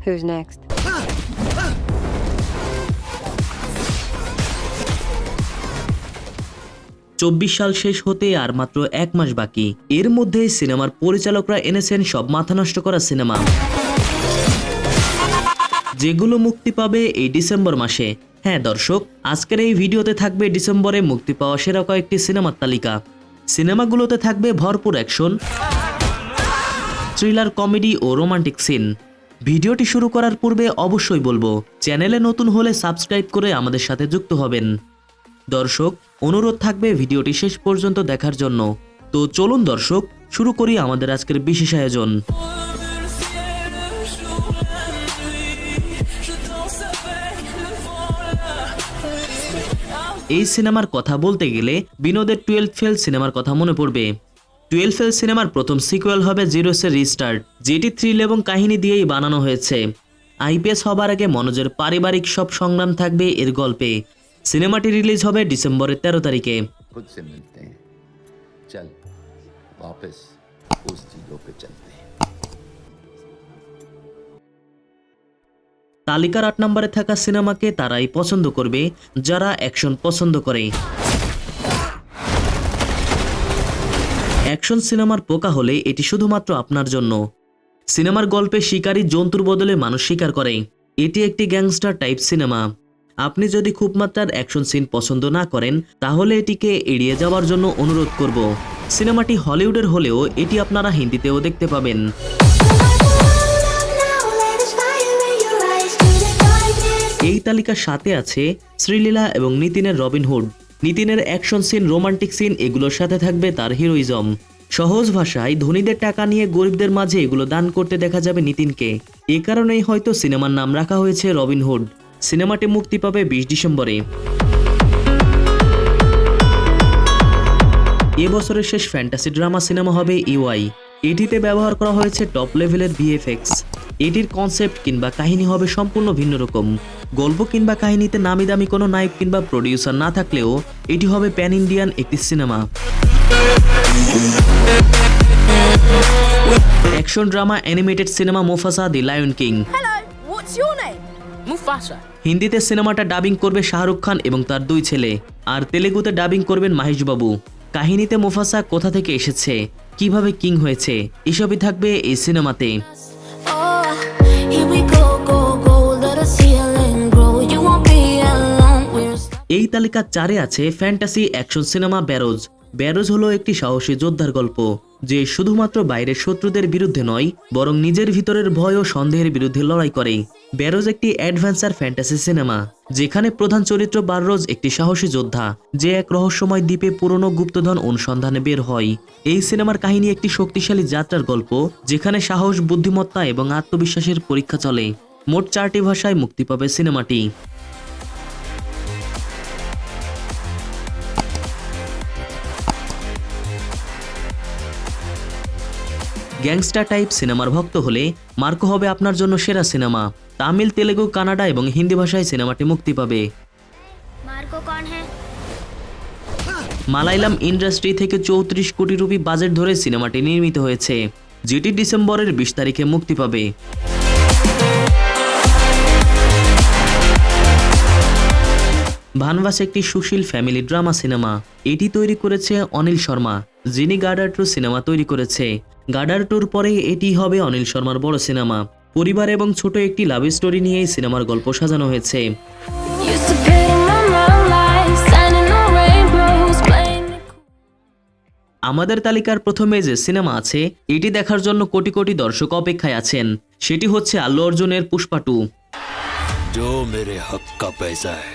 Who's next? চব্বিশ সাল শেষ হতে আর মাত্র 1 মাস বাকি। এর মধ্যে সিনেমার পরিচালকরা এনেছেন সব মাথা নষ্ট করা সিনেমা, যেগুলো মুক্তি পাবে এই ডিসেম্বর মাসে। হ্যাঁ দর্শক, আজকের এই ভিডিওতে থাকবে ডিসেম্বরে মুক্তি পাওয়া সেরা কয়েকটি সিনেমার তালিকা। সিনেমাগুলোতে থাকবে ভরপুর অ্যাকশন, থ্রিলার, কমেডি ও রোমান্টিক সিন। ভিডিওটি শুরু করার পূর্বে অবশ্যই বলবো, চ্যানেলে নতুন হলে সাবস্ক্রাইব করে আমাদের সাথে যুক্ত হবেন। দর্শক, অনুরোধ থাকবে ভিডিওটি শেষ পর্যন্ত দেখার জন্য। তো চলুন দর্শক, শুরু করি আমাদের আজকের বিশেষ আয়োজন। এই সিনেমার কথা বলতে গেলে বিনোদের 12th ফেল সিনেমার কথা মনে পড়বে। 12th ফেল সিনেমার প্রথম সিকুয়েল হবে জিরোসের রিস্টার্ট, যেটি থ্রিল এবং কাহিনী দিয়েই বানানো হয়েছে। আইপিএস হবার আগে মনোজের পারিবারিক সব সংগ্রাম থাকবে এর গল্পে। সিনেমাটি রিলিজ হবে ডিসেম্বরের 13 তারিখে। खुद से मिलते हैं, चल वापस उस चीजों पे चलते हैं। তালিকার 8 নম্বরে থাকা সিনেমাকে তারাই পছন্দ করবে যারা অ্যাকশন পছন্দ করে। অ্যাকশন সিনেমার পোকা হলে এটি শুধুমাত্র আপনার জন্য। সিনেমার গল্পে শিকারী জন্তুর বদলে মানুষ শিকার করে। এটি একটি গ্যাংস্টার টাইপ সিনেমা। আপনি যদি খুব মাত্রার অ্যাকশন সিন পছন্দ না করেন, তাহলে এটিকে এড়িয়ে যাওয়ার জন্য অনুরোধ করব। সিনেমাটি হলিউডের হলেও এটি আপনারা হিন্দিতেও দেখতে পাবেন। এই তালিকার সাথে আছে শ্রীলীলা এবং নিতিনের রবিনহুড। নিতিনের অ্যাকশন সিন, রোমান্টিক সিন, এগুলোর সাথে থাকবে তার হিরোইজম। সহজ ভাষায় ধনীদের টাকা নিয়ে গরিবদের মাঝে এগুলো দান করতে দেখা যাবে নিতিনকে। এ কারণেই হয়তো সিনেমার নাম রাখা হয়েছে রবিনহুড। সিনেমাটি মুক্তি পাবে 20 ডিসেম্বরে। এবছরের শেষ ফ্যান্টাসি ড্রামা সিনেমা হবে ইউআই। এটিতে ব্যবহার করা হয়েছে টপ লেভেলের ভিএফএক্স। এটির কনসেপ্ট কিংবা কাহিনী হবে সম্পূর্ণ ভিন্ন রকম। গল্প কিংবা কাহিনীতে নামি দামি কোনো নায়ক কিংবা প্রডিউসার না থাকলেও এটি হবে প্যান ইন্ডিয়ান একটি cinema. Action drama animated cinema মুফাসা the lion king. Hello, what's your name? Mufasa. হিন্দিতে সিনেমাটা ডাবিং করবে শাহরুখ খান এবং তার 2 ছেলে, আর তেলেগুতে ডাবিং করবেন মাহেশ বাবু। কাহিনীতে মুফাসা কোথা থেকে এসেছে, কিভাবে কিং হয়েছে, এসবই থাকবে এই সিনেমাতে। Oh, here we go, go, go, let the ceiling grow. You won't be alone. এই তালিকা 4-এ আছে fantasy action cinema Baros. Baros হলো একটি সাহসী যোদ্ধার গল্প, যে শুধুমাত্র বাইরের শত্রুদের বিরুদ্ধে নয়, বরং নিজের ভিতরের ভয় ও সন্দেহের বিরুদ্ধে লড়াই করে। ব্যারোজ একটি অ্যাডভেঞ্চার ফ্যান্টাসি সিনেমা, যেখানে প্রধান চরিত্র বাররোজ একটি সাহসী যোদ্ধা, যে এক রহস্যময় দ্বীপে পুরনো গুপ্তধন অনুসন্ধানে বের হয়। এই সিনেমার কাহিনী একটি শক্তিশালী যাত্রার গল্প, যেখানে সাহস, বুদ্ধিমত্তা এবং আত্মবিশ্বাসের পরীক্ষা চলে। মোট 4টি ভাষায় মুক্তি পাবে সিনেমাটি। গ্যাংস্টার টাইপ সিনেমার ভক্ত হলে মার্কো হবে আপনার জন্য সেরা সিনেমা। তামিল, তেলেগু, কানাডা এবং হিন্দি ভাষায় সিনেমাটি মুক্তি পাবে। मार्को कौन है? মালায়ালাম ইন্ডাস্ট্রি থেকে 34 কোটি রুপি বাজেট ধরে সিনেমাটি নির্মিত হয়েছে, যেটি ডিসেম্বরের 20 তারিখে মুক্তি পাবে। ভানভাস একটি সুশীল ফ্যামিলি ড্রামা সিনেমা। এটি তৈরি করেছে অনিল শর্মা, যিনি গাডার 2 সিনেমা তৈরি করেছে। গাডার 2-র পরে এটি হবে অনিল শর্মার বড় সিনেমা। পরিবার এবং ছোট একটি লাভ স্টোরি নিয়ে এই সিনেমার গল্প সাজানো হয়েছে। Used to pay my life, standing on rainbows, playing it cool. আমাদের তালিকার প্রথমে যে সিনেমা আছে, এটি দেখার জন্য কোটি কোটি দর্শক অপেক্ষায় আছেন। সেটি হচ্ছে আল্লু অর্জুনের পুষ্পা 2। जो मेरे हक का पैसा है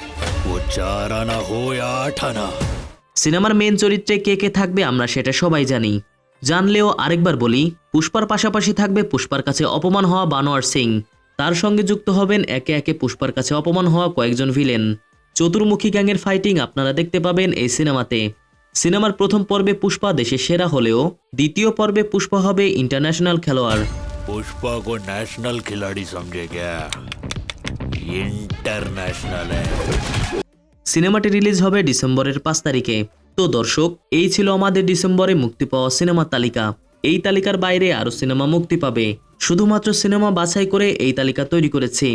वो 4 आना हो या 8 आना। সিনেমার মেন চরিত্রে কে কে থাকবে আমরা সেটা সবাই জানি, জানলেও আরেকবার বলি, পুষ্পার পাশাপাশি থাকবে পুষ্পার কাছে অপমান হওয়া বানোয়ার সিং। তার সঙ্গে যুক্ত হবেন একে একে পুষ্পার কাছে অপমান হওয়া কয়েকজন ভিলেন। চতুর্মুখী গ্যাংয়ের ফাইটিং আপনারা দেখতে পাবেন এই সিনেমাতে। সিনেমার প্রথম পর্বে পুষ্পা দেশের সেরা হলেও দ্বিতীয় পর্বে পুষ্পা হবে ইন্টারন্যাশনাল খেলোয়াড়। पुष्पा को नेशनल खिलाड़ी समझे क्या? इंटरनेशनल है। সিনেমাটি রিলিজ হবে ডিসেম্বরের 5 তারিখে। তো দর্শক, এই ছিল আমাদের ডিসেম্বরে মুক্তি পাওয়া সিনেমার তালিকা। এই তালিকার বাইরে আরও সিনেমা মুক্তি পাবে। শুধুমাত্র সিনেমা বাছাই করে এই তালিকা তৈরি করেছি।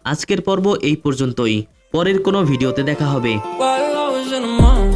আজকের পর্ব এই পর্যন্তই। পরের কোনো ভিডিওতে দেখা হবে। While I was in the mall,